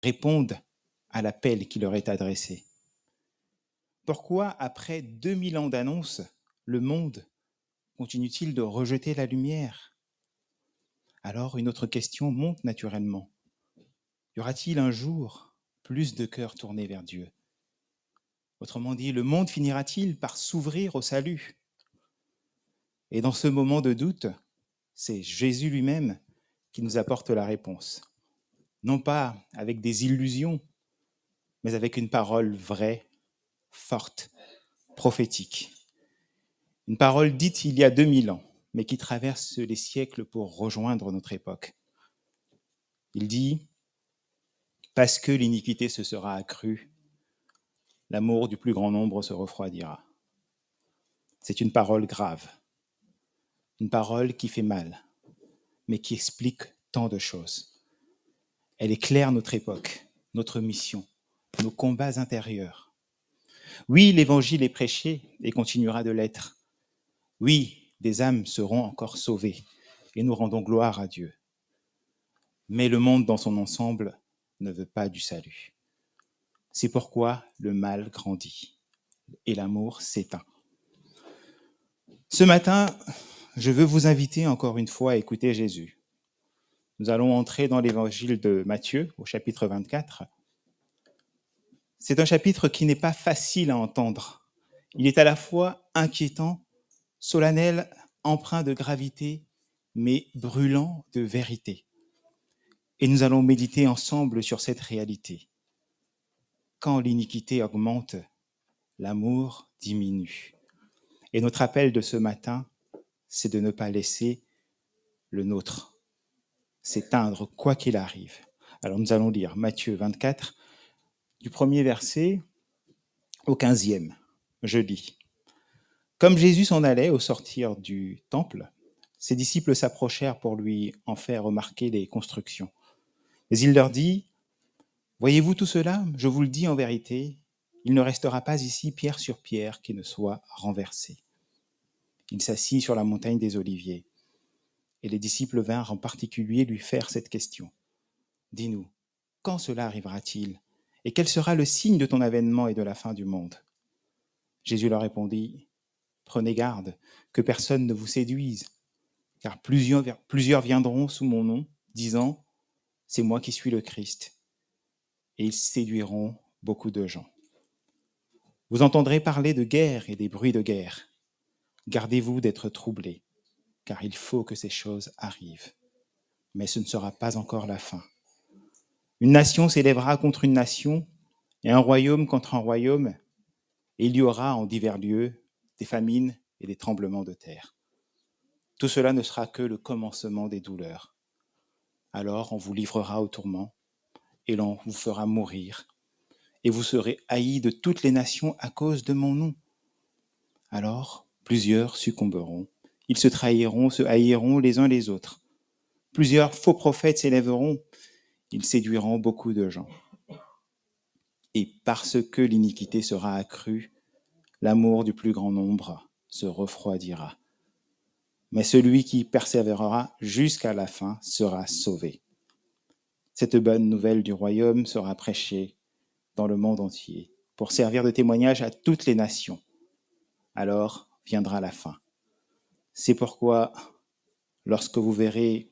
répondent à l'appel qui leur est adressé. Pourquoi, après 2000 ans d'annonces, le monde continue-t-il de rejeter la lumière? Alors, une autre question monte naturellement. Y aura-t-il un jour plus de cœurs tournés vers Dieu? Autrement dit, le monde finira-t-il par s'ouvrir au salut? Et dans ce moment de doute, c'est Jésus lui-même qui nous apporte la réponse. Non pas avec des illusions, mais avec une parole vraie, forte, prophétique. Une parole dite il y a 2000 ans, mais qui traverse les siècles pour rejoindre notre époque. Il dit, parce que l'iniquité se sera accrue, l'amour du plus grand nombre se refroidira. C'est une parole grave, une parole qui fait mal, mais qui explique tant de choses. Elle éclaire notre époque, notre mission, nos combats intérieurs. Oui, l'Évangile est prêché et continuera de l'être. Oui, des âmes seront encore sauvées et nous rendons gloire à Dieu. Mais le monde dans son ensemble ne veut pas du salut. C'est pourquoi le mal grandit et l'amour s'éteint. Ce matin, je veux vous inviter encore une fois à écouter Jésus. Nous allons entrer dans l'évangile de Matthieu, au chapitre 24. C'est un chapitre qui n'est pas facile à entendre. Il est à la fois inquiétant, solennel, empreint de gravité, mais brûlant de vérité. Et nous allons méditer ensemble sur cette réalité. Quand l'iniquité augmente, l'amour diminue. Et notre appel de ce matin, c'est de ne pas laisser le nôtre s'éteindre quoi qu'il arrive. Alors nous allons lire Matthieu 24, du premier verset au 15e. Je lis. Comme Jésus s'en allait au sortir du temple, ses disciples s'approchèrent pour lui en faire remarquer les constructions. Mais il leur dit, « Voyez-vous tout cela? Je vous le dis en vérité, il ne restera pas ici pierre sur pierre qui ne soit renversée. » Il s'assit sur la montagne des Oliviers. Et les disciples vinrent en particulier lui faire cette question. « Dis-nous, quand cela arrivera-t-il? Et quel sera le signe de ton avènement et de la fin du monde ?» Jésus leur répondit, « Prenez garde que personne ne vous séduise, car plusieurs viendront sous mon nom, disant, « C'est moi qui suis le Christ. » Et ils séduiront beaucoup de gens. Vous entendrez parler de guerre et des bruits de guerre. Gardez-vous d'être troublés, car il faut que ces choses arrivent. Mais ce ne sera pas encore la fin. Une nation s'élèvera contre une nation, et un royaume contre un royaume, et il y aura en divers lieux des famines et des tremblements de terre. Tout cela ne sera que le commencement des douleurs. Alors on vous livrera au tourment, et l'on vous fera mourir, et vous serez haïs de toutes les nations à cause de mon nom. Alors plusieurs succomberont, ils se trahiront, se haïront les uns les autres. Plusieurs faux prophètes s'élèveront, ils séduiront beaucoup de gens. Et parce que l'iniquité sera accrue, l'amour du plus grand nombre se refroidira. Mais celui qui persévérera jusqu'à la fin sera sauvé. Cette bonne nouvelle du royaume sera prêchée dans le monde entier pour servir de témoignage à toutes les nations. Alors viendra la fin. C'est pourquoi, lorsque vous verrez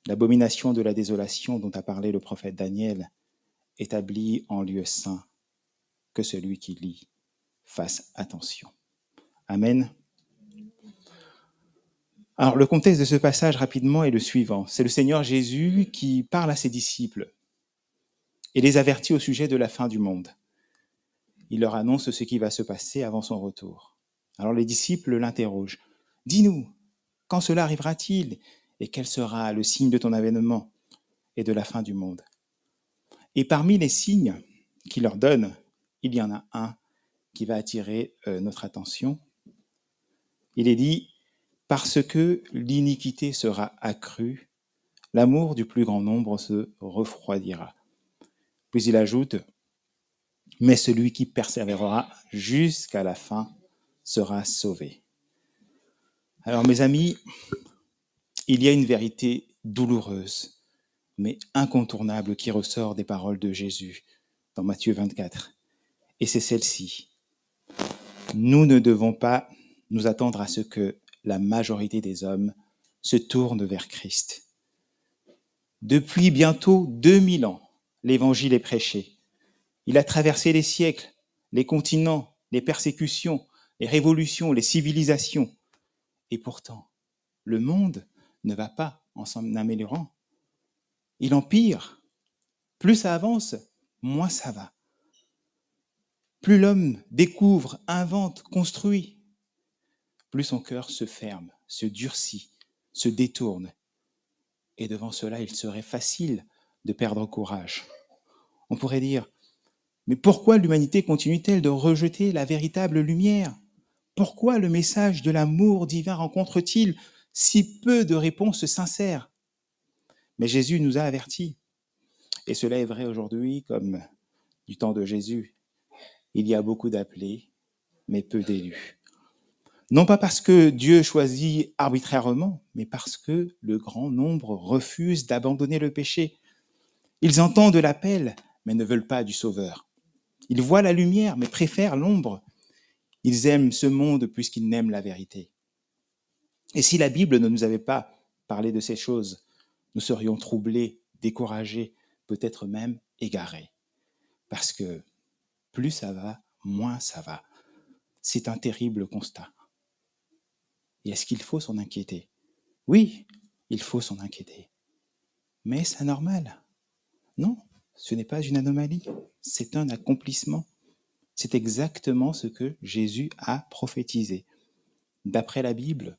l'abomination de la désolation dont a parlé le prophète Daniel, établie en lieu saint, que celui qui lit fasse attention. Amen. Alors, le contexte de ce passage rapidement est le suivant. C'est le Seigneur Jésus qui parle à ses disciples et les avertit au sujet de la fin du monde. Il leur annonce ce qui va se passer avant son retour. Alors les disciples l'interrogent. « Dis-nous, quand cela arrivera-t-il et quel sera le signe de ton avènement et de la fin du monde ?» Et parmi les signes qu'il leur donne, il y en a un qui va attirer notre attention. Il est dit « Parce que l'iniquité sera accrue, l'amour du plus grand nombre se refroidira. » Puis il ajoute « Mais celui qui persévérera jusqu'à la fin sera sauvé. » Alors mes amis, il y a une vérité douloureuse mais incontournable qui ressort des paroles de Jésus dans Matthieu 24. Et c'est celle-ci. Nous ne devons pas nous attendre à ce que la majorité des hommes se tournent vers Christ. Depuis bientôt 2000 ans, l'Évangile est prêché. Il a traversé les siècles, les continents, les persécutions, les révolutions, les civilisations. Et pourtant, le monde ne va pas en s'en améliorant. Il empire. Plus ça avance, moins ça va. Plus l'homme découvre, invente, construit, plus son cœur se ferme, se durcit, se détourne. Et devant cela, il serait facile de perdre courage. On pourrait dire, mais pourquoi l'humanité continue-t-elle de rejeter la véritable lumière? Pourquoi le message de l'amour divin rencontre-t-il si peu de réponses sincères? Mais Jésus nous a avertis. Et cela est vrai aujourd'hui comme du temps de Jésus. Il y a beaucoup d'appelés, mais peu d'élus. Non pas parce que Dieu choisit arbitrairement, mais parce que le grand nombre refuse d'abandonner le péché. Ils entendent l'appel, mais ne veulent pas du Sauveur. Ils voient la lumière, mais préfèrent l'ombre. Ils aiment ce monde plus qu'ils n'aiment la vérité. Et si la Bible ne nous avait pas parlé de ces choses, nous serions troublés, découragés, peut-être même égarés. Parce que plus ça va, moins ça va. C'est un terrible constat. Et est-ce qu'il faut s'en inquiéter? Oui, il faut s'en inquiéter. Mais est-ce anormal? Non, ce n'est pas une anomalie, c'est un accomplissement. C'est exactement ce que Jésus a prophétisé. D'après la Bible,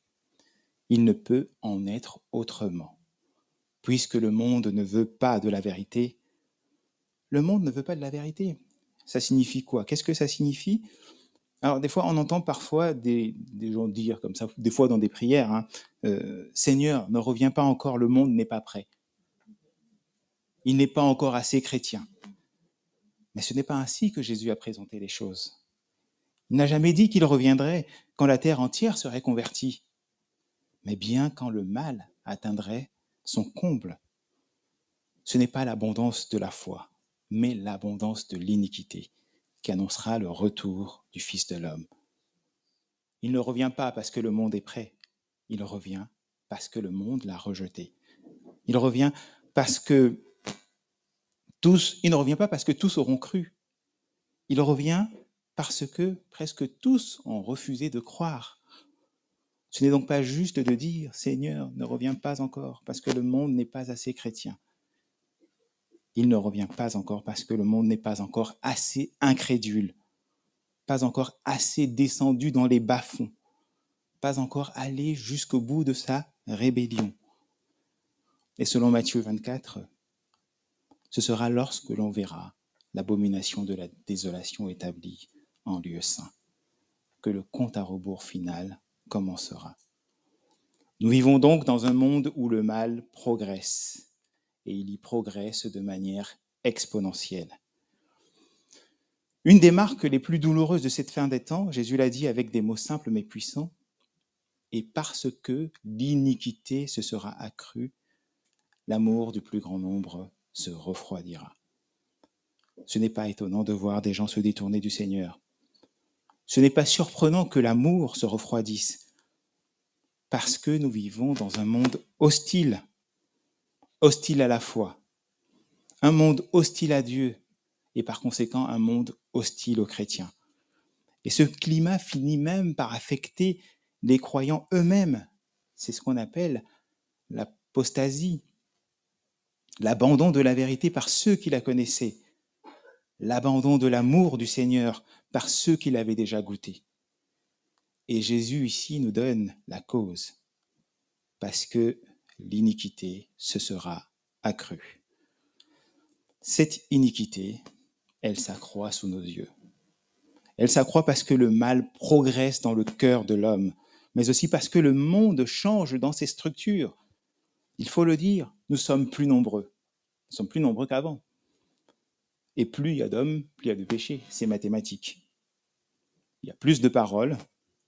il ne peut en être autrement. Puisque le monde ne veut pas de la vérité, le monde ne veut pas de la vérité. Ça signifie quoi? Qu'est-ce que ça signifie? Alors, des fois, on entend parfois des gens dire comme ça, des fois dans des prières, hein, Seigneur, ne reviens pas encore, le monde n'est pas prêt. Il n'est pas encore assez chrétien. Mais ce n'est pas ainsi que Jésus a présenté les choses. Il n'a jamais dit qu'il reviendrait quand la terre entière serait convertie, mais bien quand le mal atteindrait son comble. Ce n'est pas l'abondance de la foi, mais l'abondance de l'iniquité qui annoncera le retour du Fils de l'homme. Il ne revient pas parce que le monde est prêt, il revient parce que le monde l'a rejeté. Il revient parce que il ne revient pas parce que tous auront cru. Il revient parce que presque tous ont refusé de croire. Ce n'est donc pas juste de dire, Seigneur, ne reviens pas encore parce que le monde n'est pas assez chrétien. Il ne revient pas encore parce que le monde n'est pas encore assez incrédule, pas encore assez descendu dans les bas-fonds, pas encore allé jusqu'au bout de sa rébellion. Et selon Matthieu 24, ce sera lorsque l'on verra l'abomination de la désolation établie en lieu saint, que le compte à rebours final commencera. Nous vivons donc dans un monde où le mal progresse, et il y progresse de manière exponentielle. Une des marques les plus douloureuses de cette fin des temps, Jésus l'a dit avec des mots simples mais puissants, et parce que l'iniquité se sera accrue, l'amour du plus grand nombre se refroidira. Ce n'est pas étonnant de voir des gens se détourner du Seigneur. Ce n'est pas surprenant que l'amour se refroidisse, parce que nous vivons dans un monde hostile, hostile à la foi, un monde hostile à Dieu, et par conséquent un monde hostile aux chrétiens. Et ce climat finit même par affecter les croyants eux-mêmes. C'est ce qu'on appelle l'apostasie, l'abandon de la vérité par ceux qui la connaissaient, l'abandon de l'amour du Seigneur par ceux qui l'avaient déjà goûté. Et Jésus ici nous donne la cause, parce que l'iniquité se sera accrue. Cette iniquité, elle s'accroît sous nos yeux. Elle s'accroît parce que le mal progresse dans le cœur de l'homme, mais aussi parce que le monde change dans ses structures. Il faut le dire, nous sommes plus nombreux. Nous sommes plus nombreux qu'avant. Et plus il y a d'hommes, plus il y a de péchés. C'est mathématique. Il y a plus de paroles,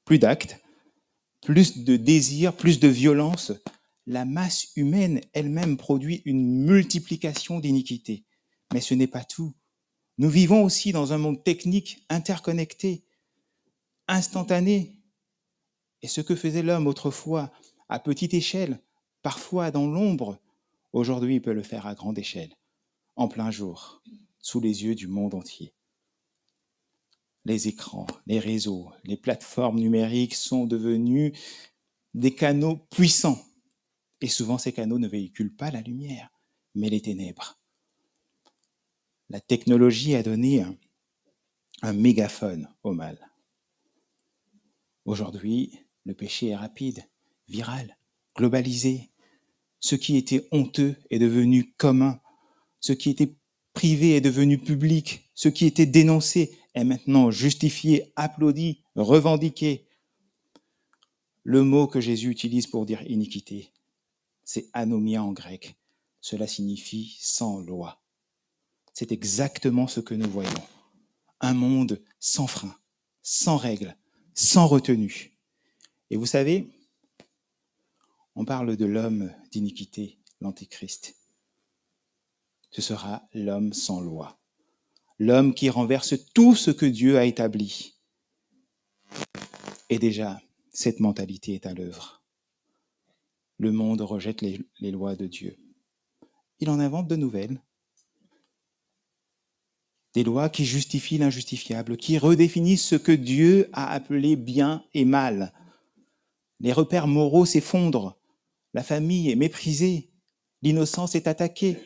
plus d'actes, plus de désirs, plus de violence. la masse humaine elle-même produit une multiplication d'iniquités. Mais ce n'est pas tout. Nous vivons aussi dans un monde technique, interconnecté, instantané. Et ce que faisait l'homme autrefois à petite échelle, parfois dans l'ombre, aujourd'hui il peut le faire à grande échelle, en plein jour, sous les yeux du monde entier. Les écrans, les réseaux, les plateformes numériques sont devenus des canaux puissants. Et souvent, ces canaux ne véhiculent pas la lumière, mais les ténèbres. La technologie a donné un mégaphone au mal. Aujourd'hui, le péché est rapide, viral, globalisé. Ce qui était honteux est devenu commun. Ce qui était privé est devenu public. Ce qui était dénoncé est maintenant justifié, applaudi, revendiqué. Le mot que Jésus utilise pour dire iniquité, c'est anomia en grec. Cela signifie sans loi. C'est exactement ce que nous voyons. Un monde sans frein, sans règles, sans retenue. Et vous savez, on parle de l'homme d'iniquité, l'Antéchrist. Ce sera l'homme sans loi. L'homme qui renverse tout ce que Dieu a établi. Et déjà, cette mentalité est à l'œuvre. Le monde rejette les lois de Dieu. Il en invente de nouvelles. Des lois qui justifient l'injustifiable, qui redéfinissent ce que Dieu a appelé bien et mal. Les repères moraux s'effondrent, la famille est méprisée, l'innocence est attaquée,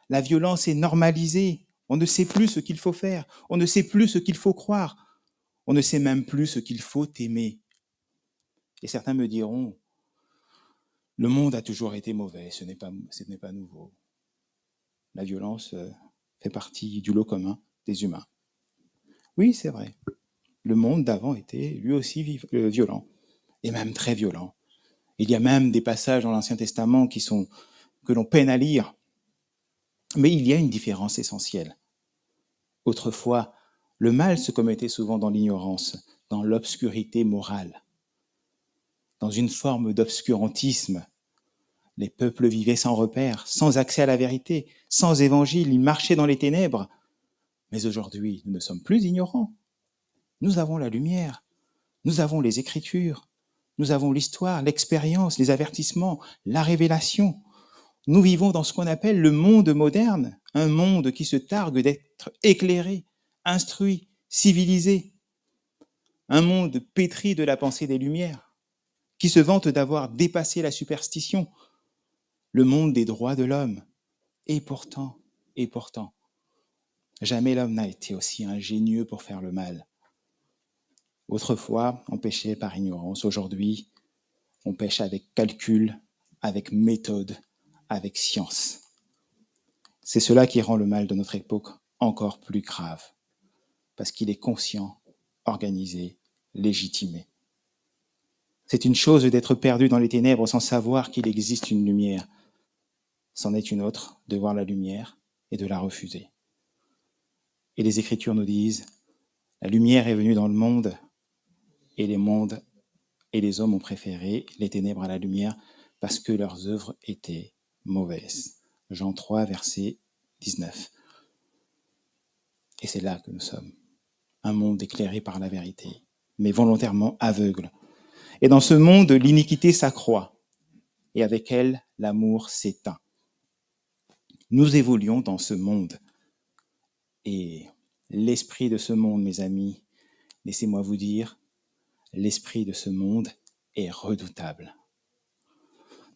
la violence est normalisée, on ne sait plus ce qu'il faut faire, on ne sait plus ce qu'il faut croire, on ne sait même plus ce qu'il faut aimer. Et certains me diront, le monde a toujours été mauvais, ce n'est pas nouveau. La violence fait partie du lot commun des humains. Oui, c'est vrai. Le monde d'avant était lui aussi violent, et même très violent. Il y a même des passages dans l'Ancien Testament que l'on peine à lire. Mais il y a une différence essentielle. Autrefois, le mal se commettait souvent dans l'ignorance, dans l'obscurité morale, dans une forme d'obscurantisme. Les peuples vivaient sans repère, sans accès à la vérité, sans évangile, ils marchaient dans les ténèbres. Mais aujourd'hui, nous ne sommes plus ignorants. Nous avons la lumière, nous avons les Écritures, nous avons l'histoire, l'expérience, les avertissements, la révélation. Nous vivons dans ce qu'on appelle le monde moderne, un monde qui se targue d'être éclairé, instruit, civilisé, un monde pétri de la pensée des Lumières, qui se vante d'avoir dépassé la superstition, le monde des droits de l'homme. Et pourtant, jamais l'homme n'a été aussi ingénieux pour faire le mal. Autrefois, on péchait par ignorance. Aujourd'hui, on pêche avec calcul, avec méthode, avec science. C'est cela qui rend le mal de notre époque encore plus grave, parce qu'il est conscient, organisé, légitimé. C'est une chose d'être perdu dans les ténèbres sans savoir qu'il existe une lumière. C'en est une autre de voir la lumière et de la refuser. Et les Écritures nous disent, la lumière est venue dans le monde et les hommes ont préféré les ténèbres à la lumière parce que leurs œuvres étaient mauvaises. Jean 3, verset 19. Et c'est là que nous sommes. Un monde éclairé par la vérité, mais volontairement aveugle. Et dans ce monde, l'iniquité s'accroît, et avec elle, l'amour s'éteint. Nous évoluons dans ce monde. Et l'esprit de ce monde, mes amis, laissez-moi vous dire, l'esprit de ce monde est redoutable.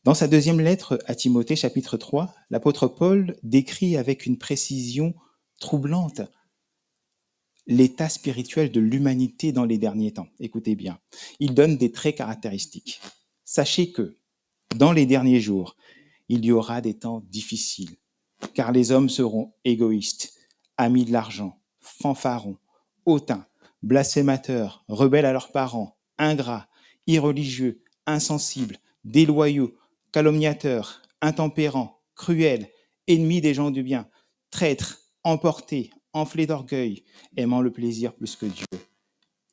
Dans sa deuxième lettre à Timothée, chapitre 3, l'apôtre Paul décrit avec une précision troublante l'état spirituel de l'humanité dans les derniers temps. Écoutez bien, il donne des traits caractéristiques. Sachez que dans les derniers jours, il y aura des temps difficiles, car les hommes seront égoïstes, amis de l'argent, fanfarons, hautains, blasphémateurs, rebelles à leurs parents, ingrats, irreligieux, insensibles, déloyaux, calomniateurs, intempérants, cruels, ennemis des gens du bien, traîtres, emportés, enflés d'orgueil, aimant le plaisir plus que Dieu,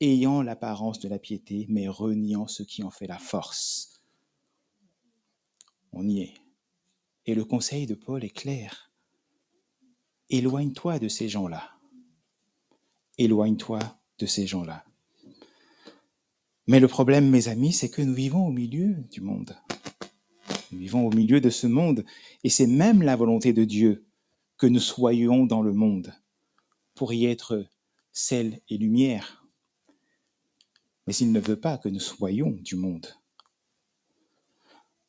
ayant l'apparence de la piété, mais reniant ce qui en fait la force. On y est. Et le conseil de Paul est clair. Éloigne-toi de ces gens-là. Éloigne-toi de ces gens-là. Mais le problème, mes amis, c'est que nous vivons au milieu du monde. Nous vivons au milieu de ce monde, et c'est même la volonté de Dieu que nous soyons dans le monde, pour y être sel et lumière. Mais il ne veut pas que nous soyons du monde.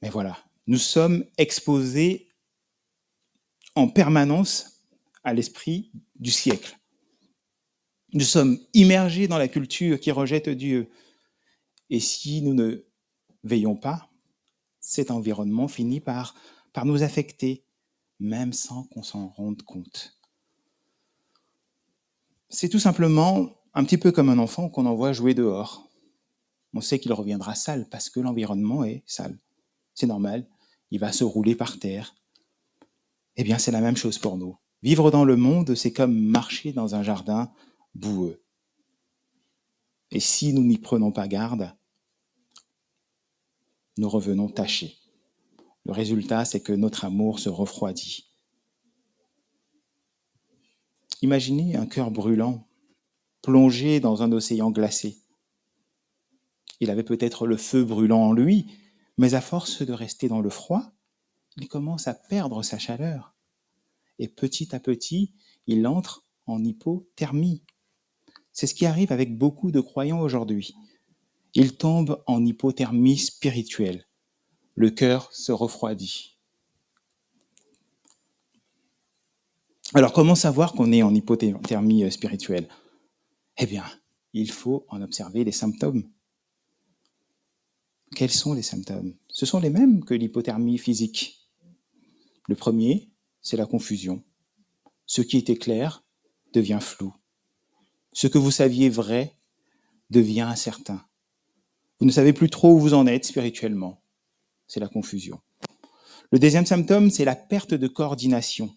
Mais voilà, nous sommes exposés en permanence à l'esprit du siècle. Nous sommes immergés dans la culture qui rejette Dieu. Et si nous ne veillons pas, cet environnement finit par nous affecter, même sans qu'on s'en rende compte. C'est tout simplement un petit peu comme un enfant qu'on envoie jouer dehors. On sait qu'il reviendra sale parce que l'environnement est sale. C'est normal, il va se rouler par terre. Eh bien, c'est la même chose pour nous. Vivre dans le monde, c'est comme marcher dans un jardin boueux. Et si nous n'y prenons pas garde, nous revenons tachés. Le résultat, c'est que notre amour se refroidit. Imaginez un cœur brûlant, plongé dans un océan glacé. Il avait peut-être le feu brûlant en lui, mais à force de rester dans le froid, il commence à perdre sa chaleur. Et petit à petit, il entre en hypothermie. C'est ce qui arrive avec beaucoup de croyants aujourd'hui. Ils tombent en hypothermie spirituelle. Le cœur se refroidit. Alors, comment savoir qu'on est en hypothermie spirituelle ? Eh bien, il faut en observer les symptômes. Quels sont les symptômes ? Ce sont les mêmes que l'hypothermie physique. Le premier, c'est la confusion. Ce qui était clair devient flou. Ce que vous saviez vrai devient incertain. Vous ne savez plus trop où vous en êtes spirituellement. C'est la confusion. Le deuxième symptôme, c'est la perte de coordination.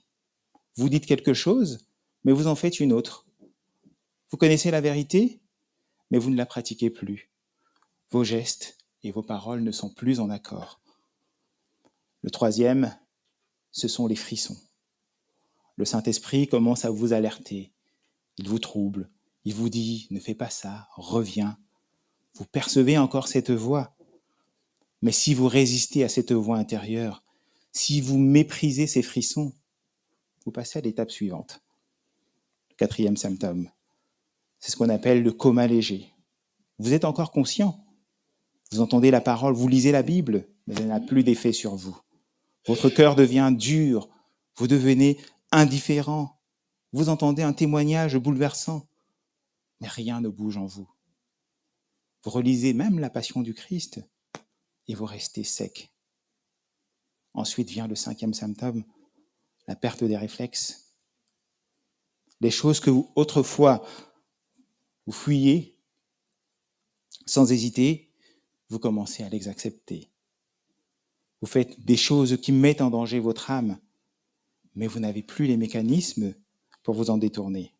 Vous dites quelque chose, mais vous en faites une autre. Vous connaissez la vérité, mais vous ne la pratiquez plus. Vos gestes et vos paroles ne sont plus en accord. Le troisième, ce sont les frissons. Le Saint-Esprit commence à vous alerter. Il vous trouble. Il vous dit, ne fais pas ça, reviens. Vous percevez encore cette voix. Mais si vous résistez à cette voix intérieure, si vous méprisez ces frissons, vous passez à l'étape suivante. Le quatrième symptôme, c'est ce qu'on appelle le coma léger. Vous êtes encore conscient. Vous entendez la parole, vous lisez la Bible, mais elle n'a plus d'effet sur vous. Votre cœur devient dur. Vous devenez indifférent. Vous entendez un témoignage bouleversant, mais rien ne bouge en vous. Vous relisez même la Passion du Christ et vous restez sec. Ensuite vient le cinquième symptôme, la perte des réflexes. Les choses que vous, autrefois, vous fuyiez sans hésiter, vous commencez à les accepter. Vous faites des choses qui mettent en danger votre âme, mais vous n'avez plus les mécanismes pour vous en détourner.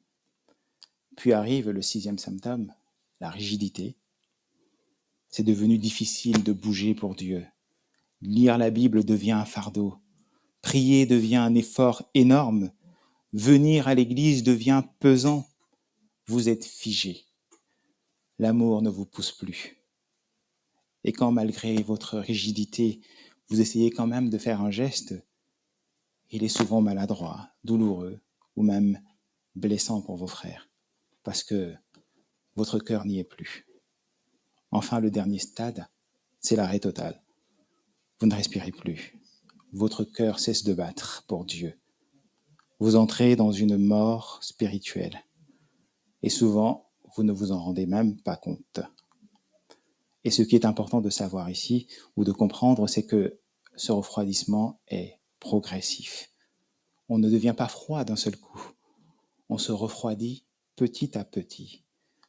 Puis arrive le sixième symptôme, la rigidité. C'est devenu difficile de bouger pour Dieu. Lire la Bible devient un fardeau. Prier devient un effort énorme. Venir à l'église devient pesant. Vous êtes figé. L'amour ne vous pousse plus. Et quand, malgré votre rigidité, vous essayez quand même de faire un geste, il est souvent maladroit, douloureux ou même blessant pour vos frères, parce que votre cœur n'y est plus. Enfin, le dernier stade, c'est l'arrêt total. Vous ne respirez plus. Votre cœur cesse de battre pour Dieu. Vous entrez dans une mort spirituelle. Et souvent, vous ne vous en rendez même pas compte. Et ce qui est important de savoir ici, ou de comprendre, c'est que ce refroidissement est progressif. On ne devient pas froid d'un seul coup. On se refroidit petit à petit,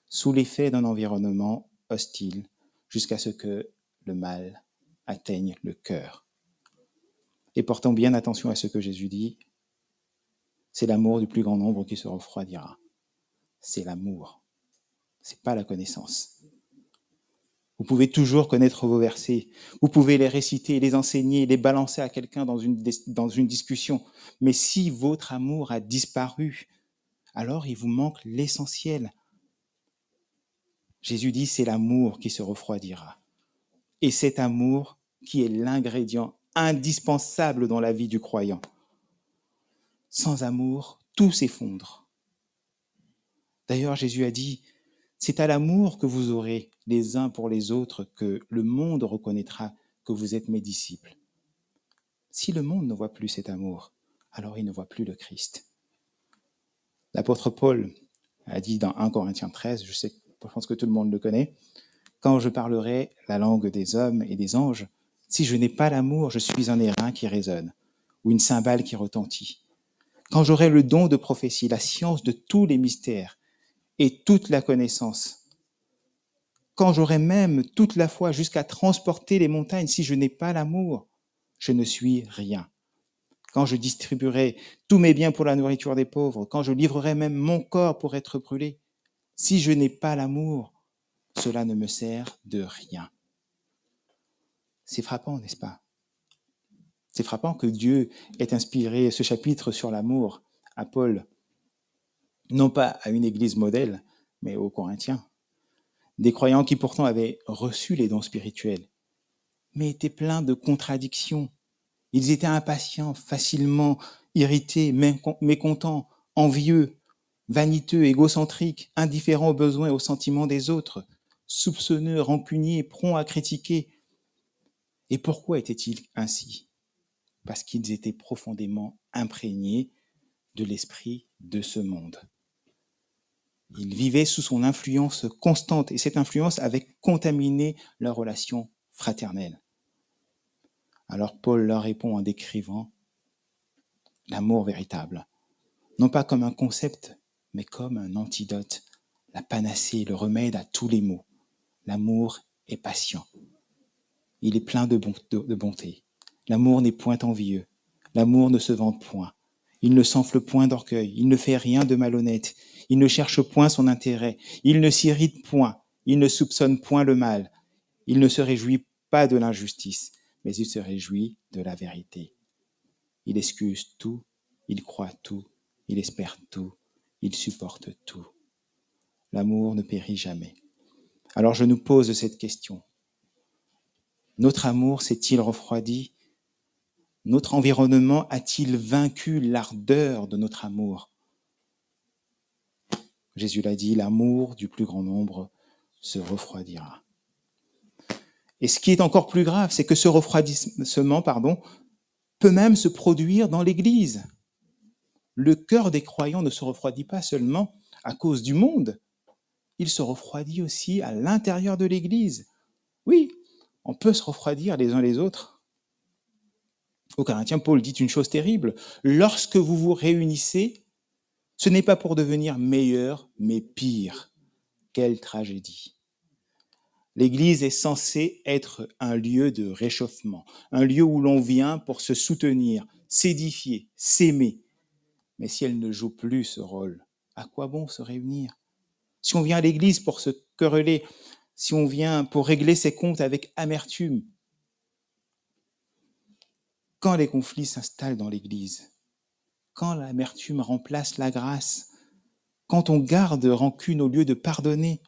sous l'effet d'un environnement hostile, jusqu'à ce que le mal atteigne le cœur. Et portons bien attention à ce que Jésus dit, c'est l'amour du plus grand nombre qui se refroidira. C'est l'amour, c'est pas la connaissance. Vous pouvez toujours connaître vos versets. Vous pouvez les réciter, les enseigner, les balancer à quelqu'un dans une discussion. Mais si votre amour a disparu, alors il vous manque l'essentiel. Jésus dit, c'est l'amour qui se refroidira. Et cet amour qui est l'ingrédient indispensable dans la vie du croyant. Sans amour, tout s'effondre. D'ailleurs, Jésus a dit, c'est à l'amour que vous aurez les uns pour les autres que le monde reconnaîtra que vous êtes mes disciples. Si le monde ne voit plus cet amour, alors il ne voit plus le Christ. L'apôtre Paul a dit dans 1 Corinthiens 13, je pense que tout le monde le connaît, « Quand je parlerai la langue des hommes et des anges, si je n'ai pas l'amour, je suis un airain qui résonne, ou une cymbale qui retentit. Quand j'aurai le don de prophétie, la science de tous les mystères et toute la connaissance, quand j'aurai même toute la foi jusqu'à transporter les montagnes, si je n'ai pas l'amour, je ne suis rien. Quand je distribuerai tous mes biens pour la nourriture des pauvres, quand je livrerai même mon corps pour être brûlé, si je n'ai pas l'amour, cela ne me sert de rien. » C'est frappant, n'est-ce pas? C'est frappant que Dieu ait inspiré ce chapitre sur l'amour à Paul, non pas à une église modèle, mais aux Corinthiens. Des croyants qui pourtant avaient reçu les dons spirituels, mais étaient pleins de contradictions. Ils étaient impatients, facilement irrités, mécontents, envieux, vaniteux, égocentriques, indifférents aux besoins et aux sentiments des autres, soupçonneux, rancuniers, prompts à critiquer. Et pourquoi étaient-ils ainsi? Parce qu'ils étaient profondément imprégnés de l'esprit de ce monde. Ils vivaient sous son influence constante et cette influence avait contaminé leur relation fraternelle. Alors Paul leur répond en décrivant l'amour véritable, non pas comme un concept, mais comme un antidote, la panacée, le remède à tous les maux. L'amour est patient. Il est plein de bonté. L'amour n'est point envieux. L'amour ne se vante point. Il ne s'enfle point d'orgueil. Il ne fait rien de malhonnête. Il ne cherche point son intérêt. Il ne s'irrite point. Il ne soupçonne point le mal. Il ne se réjouit pas de l'injustice, mais il se réjouit de la vérité. Il excuse tout. Il croit tout. Il espère tout. Il supporte tout. L'amour ne périt jamais. Alors je nous pose cette question. Notre amour s'est-il refroidi? Notre environnement a-t-il vaincu l'ardeur de notre amour? Jésus l'a dit, l'amour du plus grand nombre se refroidira. Et ce qui est encore plus grave, c'est que ce refroidissement, peut même se produire dans l'Église. Le cœur des croyants ne se refroidit pas seulement à cause du monde, il se refroidit aussi à l'intérieur de l'Église. Oui, on peut se refroidir les uns les autres. Aux Corinthiens, Paul dit une chose terrible. Lorsque vous vous réunissez, ce n'est pas pour devenir meilleur, mais pire. Quelle tragédie. L'Église est censée être un lieu de réchauffement, un lieu où l'on vient pour se soutenir, s'édifier, s'aimer. Mais si elle ne joue plus ce rôle, à quoi bon se réunir? Si on vient à l'Église pour se quereller, si on vient pour régler ses comptes avec amertume, quand les conflits s'installent dans l'Église, quand l'amertume remplace la grâce, quand on garde rancune au lieu de pardonner,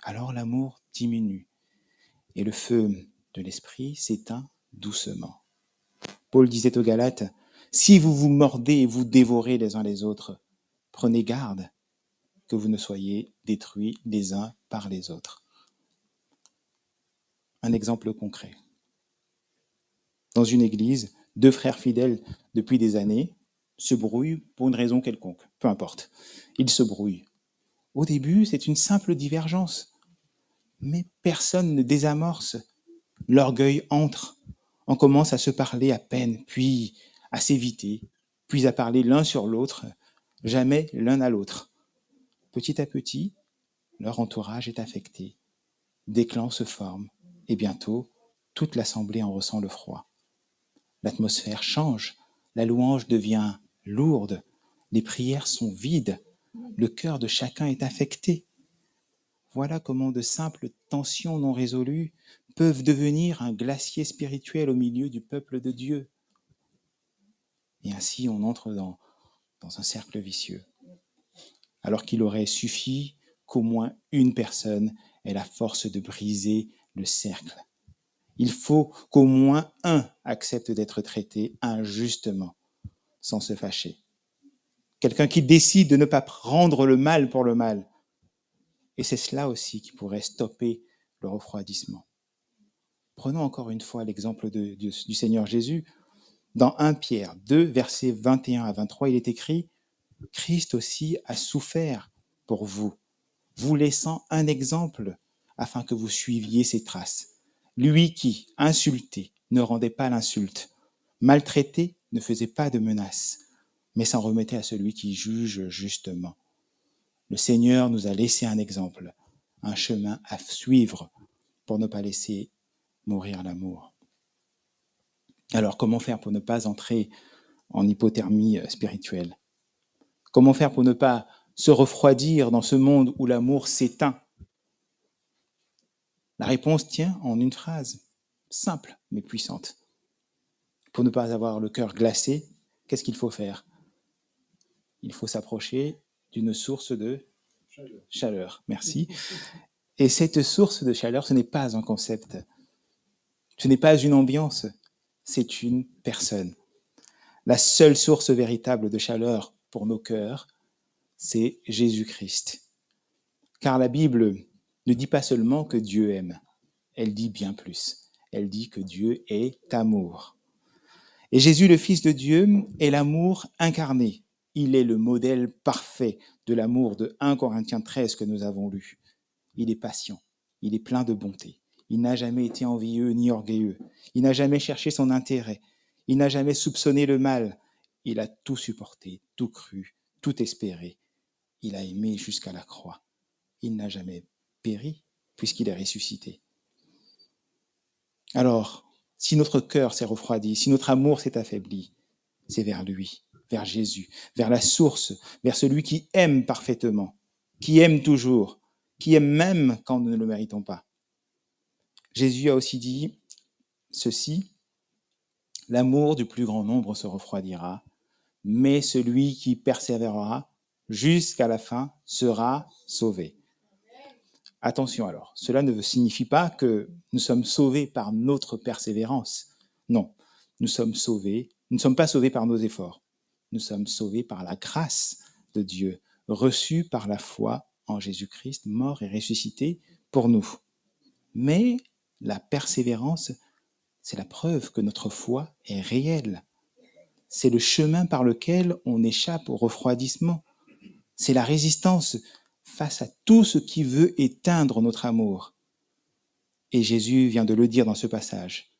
alors l'amour diminue et le feu de l'esprit s'éteint doucement. Paul disait aux Galates, « Si vous vous mordez et vous dévorez les uns les autres, prenez garde que vous ne soyez détruits les uns par les autres. » Un exemple concret. Dans une église, deux frères fidèles depuis des années se brouillent pour une raison quelconque, peu importe. Ils se brouillent. Au début, c'est une simple divergence, mais personne ne désamorce. L'orgueil entre. On commence à se parler à peine, puis à s'éviter, puis à parler l'un sur l'autre, jamais l'un à l'autre. Petit à petit, leur entourage est affecté. Des clans se forment, et bientôt, toute l'assemblée en ressent le froid. L'atmosphère change, la louange devient lourde, les prières sont vides, le cœur de chacun est affecté. Voilà comment de simples tensions non résolues peuvent devenir un glacier spirituel au milieu du peuple de Dieu. Et ainsi, on entre dans un cercle vicieux, alors qu'il aurait suffi qu'au moins une personne ait la force de briser le cercle. Il faut qu'au moins un accepte d'être traité injustement, sans se fâcher. Quelqu'un qui décide de ne pas prendre le mal pour le mal. Et c'est cela aussi qui pourrait stopper le refroidissement. Prenons encore une fois l'exemple du Seigneur Jésus. Dans 1 Pierre 2, versets 21 à 23, il est écrit « Christ aussi a souffert pour vous, vous laissant un exemple afin que vous suiviez ses traces. Lui qui, insulté, ne rendait pas l'insulte, maltraité, ne faisait pas de menaces, mais s'en remettait à celui qui juge justement. Le Seigneur nous a laissé un exemple, un chemin à suivre pour ne pas laisser mourir l'amour. » Alors, comment faire pour ne pas entrer en hypothermie spirituelle? Comment faire pour ne pas se refroidir dans ce monde où l'amour s'éteint? La réponse tient en une phrase, simple mais puissante. Pour ne pas avoir le cœur glacé, qu'est-ce qu'il faut faire? Il faut s'approcher d'une source de chaleur. Merci. Et cette source de chaleur, ce n'est pas un concept, ce n'est pas une ambiance, c'est une personne. La seule source véritable de chaleur pour nos cœurs, c'est Jésus-Christ. Car la Bible ne dit pas seulement que Dieu aime, elle dit bien plus. Elle dit que Dieu est amour. Et Jésus, le Fils de Dieu, est l'amour incarné. Il est le modèle parfait de l'amour de 1 Corinthiens 13 que nous avons lu. Il est patient, il est plein de bonté. Il n'a jamais été envieux ni orgueilleux. Il n'a jamais cherché son intérêt. Il n'a jamais soupçonné le mal. Il a tout supporté, tout cru, tout espéré. Il a aimé jusqu'à la croix. Il n'a jamais péri puisqu'il est ressuscité. Alors, si notre cœur s'est refroidi, si notre amour s'est affaibli, c'est vers lui, vers Jésus, vers la source, vers celui qui aime parfaitement, qui aime toujours, qui aime même quand nous ne le méritons pas. Jésus a aussi dit ceci, « L'amour du plus grand nombre se refroidira, mais celui qui persévérera jusqu'à la fin sera sauvé. » Attention alors, cela ne signifie pas que nous sommes sauvés par notre persévérance. Non, nous ne sommes pas sauvés par nos efforts. Nous sommes sauvés par la grâce de Dieu, reçue par la foi en Jésus-Christ, mort et ressuscité pour nous. Mais la persévérance, c'est la preuve que notre foi est réelle. C'est le chemin par lequel on échappe au refroidissement. C'est la résistance face à tout ce qui veut éteindre notre amour. Et Jésus vient de le dire dans ce passage.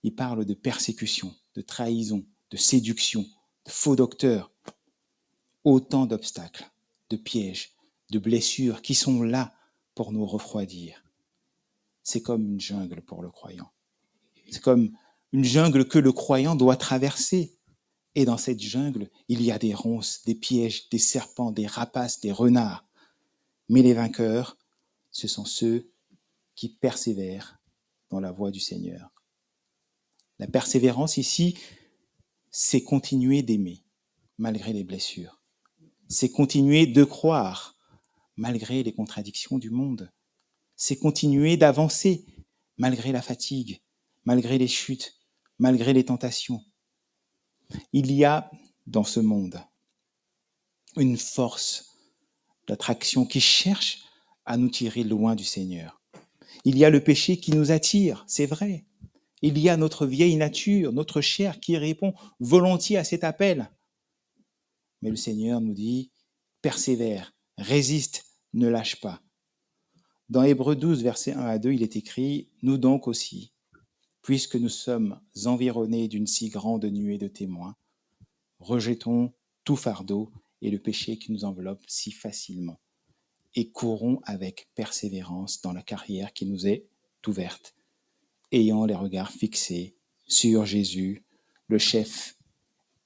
Il parle de persécution, de trahison, de séduction, de faux docteurs. Autant d'obstacles, de pièges, de blessures qui sont là pour nous refroidir. C'est comme une jungle pour le croyant. C'est comme une jungle que le croyant doit traverser. Et dans cette jungle, il y a des ronces, des pièges, des serpents, des rapaces, des renards. Mais les vainqueurs, ce sont ceux qui persévèrent dans la voie du Seigneur. La persévérance ici, c'est continuer d'aimer malgré les blessures. C'est continuer de croire malgré les contradictions du monde. C'est continuer d'avancer malgré la fatigue, malgré les chutes, malgré les tentations. Il y a dans ce monde une force d'attraction qui cherche à nous tirer loin du Seigneur. Il y a le péché qui nous attire, c'est vrai. Il y a notre vieille nature, notre chair qui répond volontiers à cet appel. Mais le Seigneur nous dit, persévère, résiste, ne lâche pas. Dans Hébreux 12, versets 1 à 2, il est écrit, « Nous donc aussi, puisque nous sommes environnés d'une si grande nuée de témoins, rejetons tout fardeau et le péché qui nous enveloppe si facilement, et courons avec persévérance dans la carrière qui nous est ouverte, ayant les regards fixés sur Jésus, le chef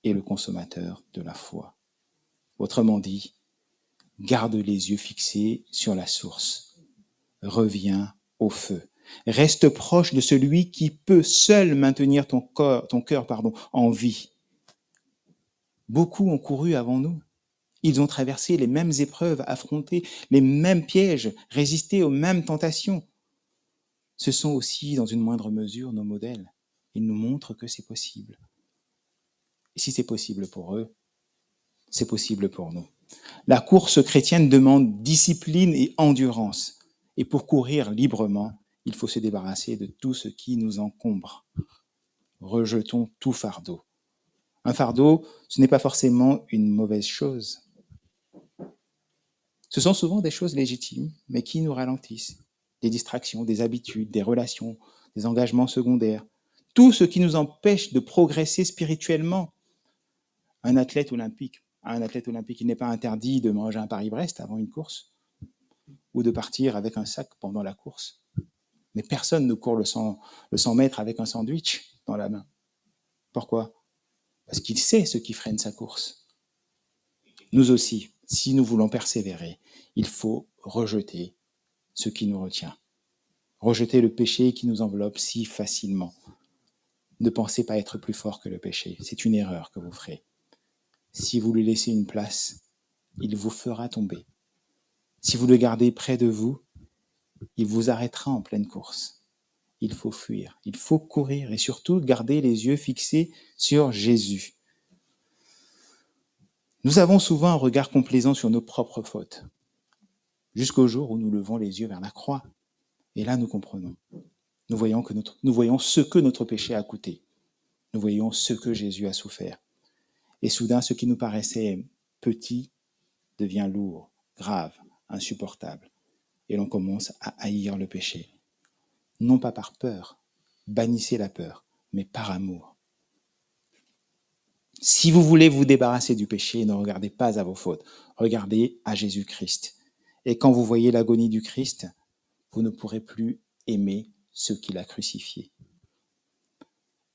et le consommateur de la foi. » Autrement dit, garde les yeux fixés sur la source, reviens au feu. Reste proche de celui qui peut seul maintenir ton cœur, en vie. Beaucoup ont couru avant nous. Ils ont traversé les mêmes épreuves, affronté les mêmes pièges, résisté aux mêmes tentations. Ce sont aussi, dans une moindre mesure, nos modèles. Ils nous montrent que c'est possible. Et si c'est possible pour eux, c'est possible pour nous. La course chrétienne demande discipline et endurance. Et pour courir librement, il faut se débarrasser de tout ce qui nous encombre. Rejetons tout fardeau. Un fardeau, ce n'est pas forcément une mauvaise chose. Ce sont souvent des choses légitimes, mais qui nous ralentissent. Des distractions, des habitudes, des relations, des engagements secondaires. Tout ce qui nous empêche de progresser spirituellement. Un athlète olympique, il n'est pas interdit de manger un Paris-Brest avant une course ou de partir avec un sac pendant la course. Mais personne ne court le 100 mètres avec un sandwich dans la main. Pourquoi ? Parce qu'il sait ce qui freine sa course. Nous aussi, si nous voulons persévérer, il faut rejeter ce qui nous retient. Rejeter le péché qui nous enveloppe si facilement. Ne pensez pas être plus fort que le péché. C'est une erreur que vous ferez. Si vous lui laissez une place, il vous fera tomber. Si vous le gardez près de vous, il vous arrêtera en pleine course. Il faut fuir, il faut courir et surtout garder les yeux fixés sur Jésus. Nous avons souvent un regard complaisant sur nos propres fautes, jusqu'au jour où nous levons les yeux vers la croix. Et là, nous comprenons. Nous voyons ce que notre péché a coûté. Nous voyons ce que Jésus a souffert. Et soudain, ce qui nous paraissait petit devient lourd, grave, insupportable. Et l'on commence à haïr le péché. Non pas par peur, bannissez la peur, mais par amour. Si vous voulez vous débarrasser du péché, ne regardez pas à vos fautes, regardez à Jésus-Christ. Et quand vous voyez l'agonie du Christ, vous ne pourrez plus aimer ceux qu'il a crucifiés.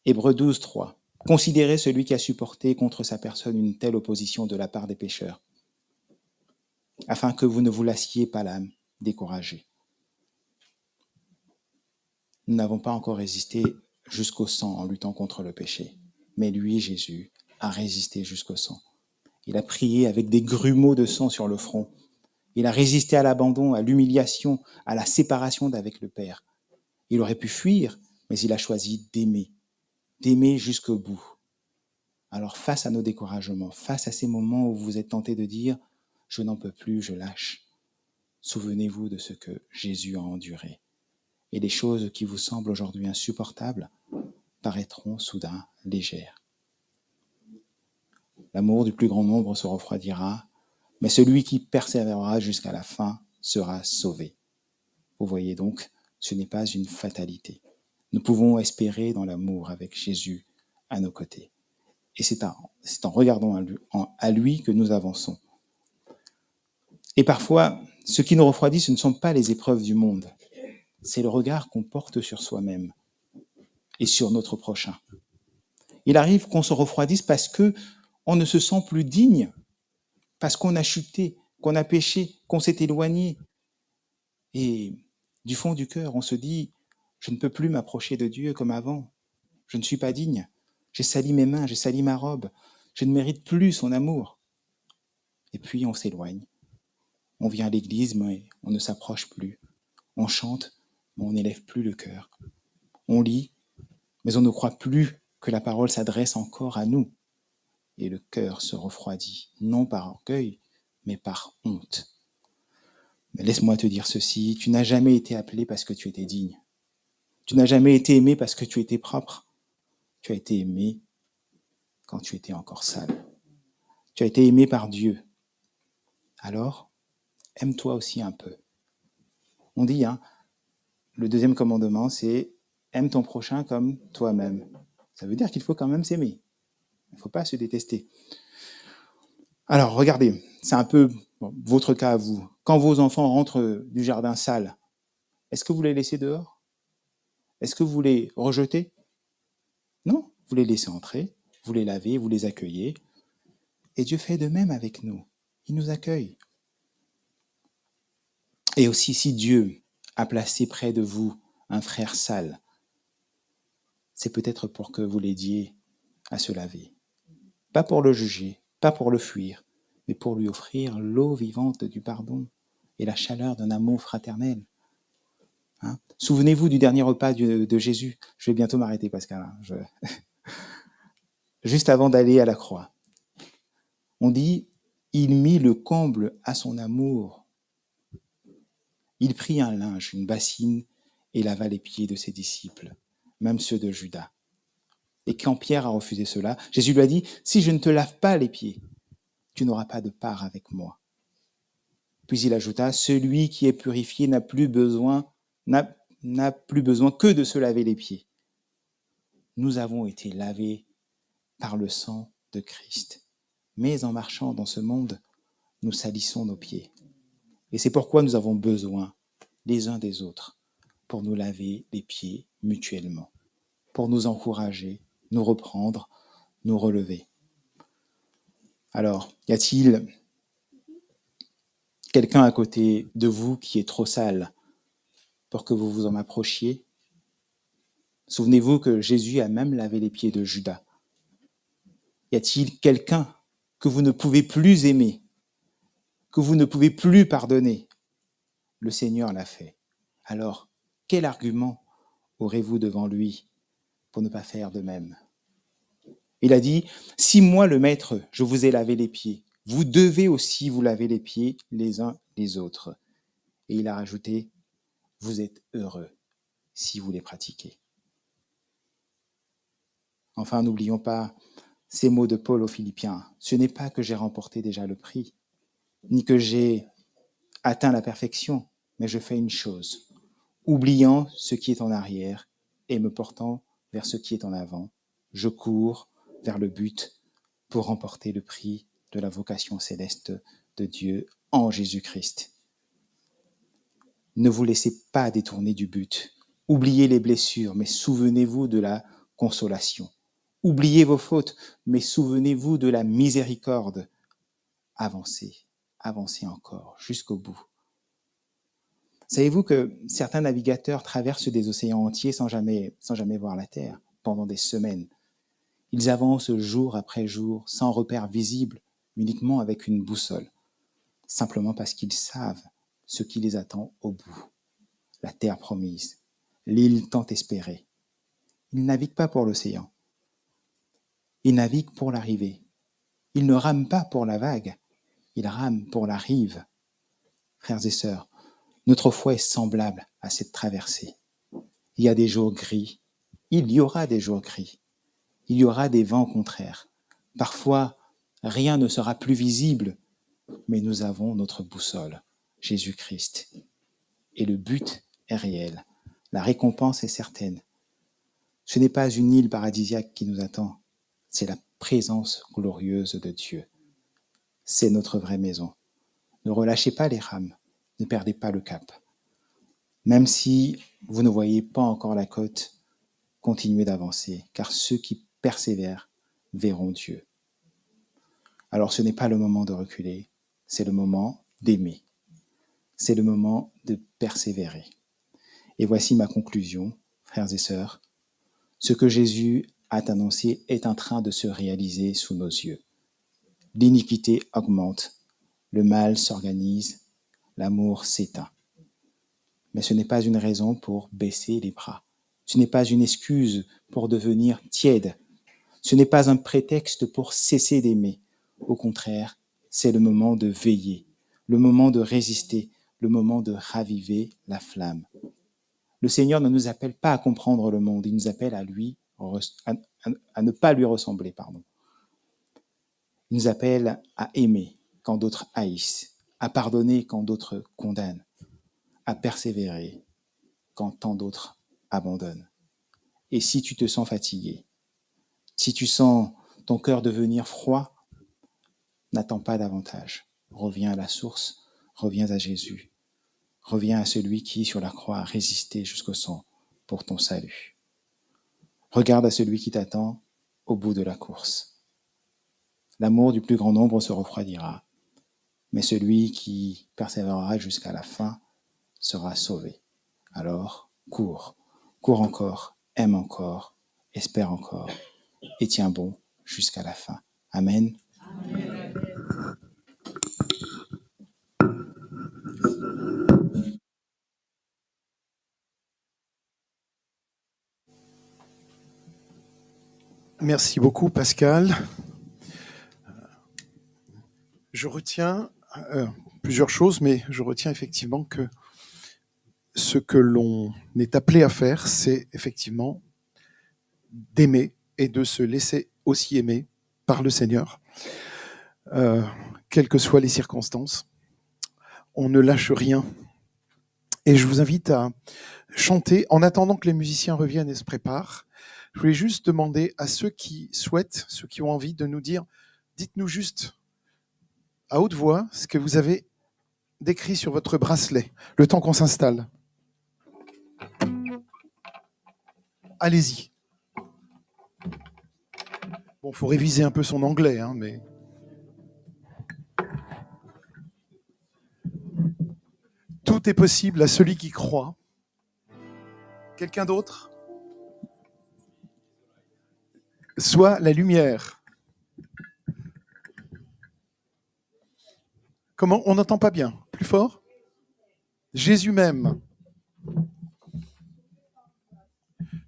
Hébreux 12, 3. Considérez celui qui a supporté contre sa personne une telle opposition de la part des pécheurs, afin que vous ne vous lassiez pas l'âme découragée. Nous n'avons pas encore résisté jusqu'au sang en luttant contre le péché. Mais lui, Jésus, a résisté jusqu'au sang. Il a prié avec des grumeaux de sang sur le front. Il a résisté à l'abandon, à l'humiliation, à la séparation d'avec le Père. Il aurait pu fuir, mais il a choisi d'aimer jusqu'au bout. Alors face à nos découragements, face à ces moments où vous êtes tenté de dire « je n'en peux plus, je lâche », souvenez-vous de ce que Jésus a enduré. Et les choses qui vous semblent aujourd'hui insupportables paraîtront soudain légères. L'amour du plus grand nombre se refroidira, mais celui qui persévérera jusqu'à la fin sera sauvé. Vous voyez donc, ce n'est pas une fatalité. Nous pouvons espérer dans l'amour avec Jésus à nos côtés. Et c'est en regardant à lui que nous avançons. Et parfois, ce qui nous refroidit, ce ne sont pas les épreuves du monde. C'est le regard qu'on porte sur soi-même et sur notre prochain. Il arrive qu'on se refroidisse parce qu'on ne se sent plus digne, parce qu'on a chuté, qu'on a péché, qu'on s'est éloigné. Et du fond du cœur, on se dit, je ne peux plus m'approcher de Dieu comme avant. Je ne suis pas digne. J'ai sali mes mains, j'ai sali ma robe. Je ne mérite plus son amour. Et puis on s'éloigne. On vient à l'église, mais on ne s'approche plus. On chante, mais on n'élève plus le cœur. On lit, mais on ne croit plus que la parole s'adresse encore à nous. Et le cœur se refroidit, non par orgueil, mais par honte. Mais laisse-moi te dire ceci, tu n'as jamais été appelé parce que tu étais digne. Tu n'as jamais été aimé parce que tu étais propre. Tu as été aimé quand tu étais encore sale. Tu as été aimé par Dieu. Alors, aime-toi aussi un peu. On dit, le deuxième commandement, c'est « aime ton prochain comme toi-même ». Ça veut dire qu'il faut quand même s'aimer. Il ne faut pas se détester. Alors, regardez, c'est un peu votre cas à vous. Quand vos enfants rentrent du jardin sale, est-ce que vous les laissez dehors ? Est-ce que vous les rejetez ? Non, vous les laissez entrer, vous les lavez, vous les accueillez. Et Dieu fait de même avec nous. Il nous accueille. Et aussi, si Dieu a placé près de vous un frère sale, c'est peut-être pour que vous l'aidiez à se laver. Pas pour le juger, pas pour le fuir, mais pour lui offrir l'eau vivante du pardon et la chaleur d'un amour fraternel. Hein? Souvenez-vous du dernier repas de Jésus. Je vais bientôt m'arrêter, Pascal. Juste avant d'aller à la croix. On dit, il mit le comble à son amour. Il prit un linge, une bassine, et lava les pieds de ses disciples, même ceux de Judas. Et quand Pierre a refusé cela, Jésus lui a dit, si je ne te lave pas les pieds, tu n'auras pas de part avec moi. Puis il ajouta, celui qui est purifié n'a plus besoin que de se laver les pieds. Nous avons été lavés par le sang de Christ. Mais en marchant dans ce monde, nous salissons nos pieds. Et c'est pourquoi nous avons besoin les uns des autres pour nous laver les pieds mutuellement, pour nous encourager, nous reprendre, nous relever. Alors, y a-t-il quelqu'un à côté de vous qui est trop sale pour que vous vous en approchiez? Souvenez-vous que Jésus a même lavé les pieds de Judas. Y a-t-il quelqu'un que vous ne pouvez plus aimer, que vous ne pouvez plus pardonner? Le Seigneur l'a fait. Alors, quel argument aurez-vous devant lui pour ne pas faire de même? Il a dit, si moi le Maître, je vous ai lavé les pieds, vous devez aussi vous laver les pieds les uns les autres. Et il a rajouté, vous êtes heureux si vous les pratiquez. Enfin, n'oublions pas ces mots de Paul aux Philippiens. Ce n'est pas que j'ai remporté déjà le prix, ni que j'ai atteint la perfection, mais je fais une chose, oubliant ce qui est en arrière et me portant vers ce qui est en avant, je cours vers le but pour remporter le prix de la vocation céleste de Dieu en Jésus-Christ. Ne vous laissez pas détourner du but. Oubliez les blessures, mais souvenez-vous de la consolation. Oubliez vos fautes, mais souvenez-vous de la miséricorde. Avancez, avancez encore jusqu'au bout. Savez-vous que certains navigateurs traversent des océans entiers sans jamais voir la Terre pendant des semaines? Ils avancent jour après jour, sans repère visible, uniquement avec une boussole, simplement parce qu'ils savent ce qui les attend au bout. La terre promise, l'île tant espérée. Ils ne naviguent pas pour l'océan. Ils naviguent pour l'arrivée. Ils ne rament pas pour la vague. Ils rament pour la rive. Frères et sœurs, notre foi est semblable à cette traversée. Il y a des jours gris. Il y aura des jours gris. Il y aura des vents contraires. Parfois, rien ne sera plus visible, mais nous avons notre boussole, Jésus-Christ. Et le but est réel. La récompense est certaine. Ce n'est pas une île paradisiaque qui nous attend, c'est la présence glorieuse de Dieu. C'est notre vraie maison. Ne relâchez pas les rames, ne perdez pas le cap. Même si vous ne voyez pas encore la côte, continuez d'avancer, car ceux qui persévèrent verront Dieu. Alors ce n'est pas le moment de reculer, c'est le moment d'aimer. C'est le moment de persévérer. Et voici ma conclusion, frères et sœurs. Ce que Jésus a annoncé est en train de se réaliser sous nos yeux. L'iniquité augmente, le mal s'organise, l'amour s'éteint. Mais ce n'est pas une raison pour baisser les bras. Ce n'est pas une excuse pour devenir tiède. Ce n'est pas un prétexte pour cesser d'aimer. Au contraire, c'est le moment de veiller, le moment de résister, le moment de raviver la flamme. Le Seigneur ne nous appelle pas à comprendre le monde, il nous appelle à ne pas lui ressembler. Il nous appelle à aimer quand d'autres haïssent, à pardonner quand d'autres condamnent, à persévérer quand tant d'autres abandonnent. Et si tu te sens fatigué, si tu sens ton cœur devenir froid, n'attends pas davantage. Reviens à la source, reviens à Jésus. Reviens à celui qui, sur la croix, a résisté jusqu'au sang pour ton salut. Regarde à celui qui t'attend au bout de la course. L'amour du plus grand nombre se refroidira, mais celui qui persévérera jusqu'à la fin sera sauvé. Alors, cours, cours encore, aime encore, espère encore, et tiens bon jusqu'à la fin. Amen. Amen. Merci beaucoup, Pascal. Je retiens plusieurs choses, mais je retiens effectivement que ce que l'on est appelé à faire, c'est effectivement d'aimer et de se laisser aussi aimer par le Seigneur, quelles que soient les circonstances. On ne lâche rien. Et je vous invite à chanter en attendant que les musiciens reviennent et se préparent. Je voulais juste demander à ceux qui souhaitent, ceux qui ont envie de nous dire, dites-nous juste à haute voix ce que vous avez décrit sur votre bracelet, le temps qu'on s'installe. Allez-y. Bon, il faut réviser un peu son anglais, hein, mais... Tout est possible à celui qui croit. Quelqu'un d'autre ? Sois la lumière. Comment ? On n'entend pas bien. Plus fort ? Jésus même.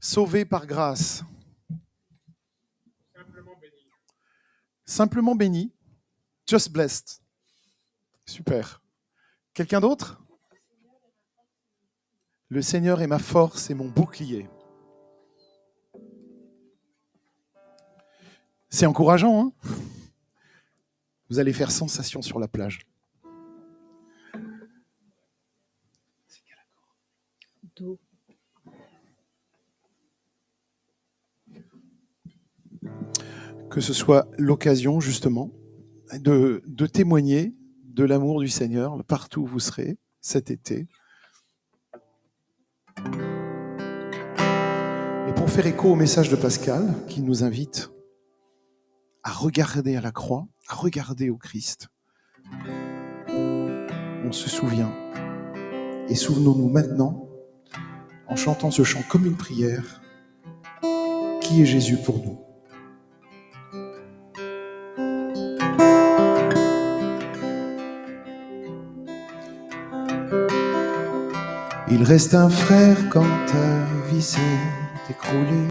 Sauvé par grâce. Simplement béni. Just blessed. Super. Quelqu'un d'autre ? Le Seigneur est ma force et mon bouclier. C'est encourageant, hein ? Vous allez faire sensation sur la plage. Do. Que ce soit l'occasion, justement, de témoigner de l'amour du Seigneur partout où vous serez cet été. Et pour faire écho au message de Pascal, qui nous invite à regarder à la croix, à regarder au Christ, on se souvient. Et souvenons-nous maintenant, en chantant ce chant comme une prière, qui est Jésus pour nous. Il reste un frère quand ta vie s'est écroulée.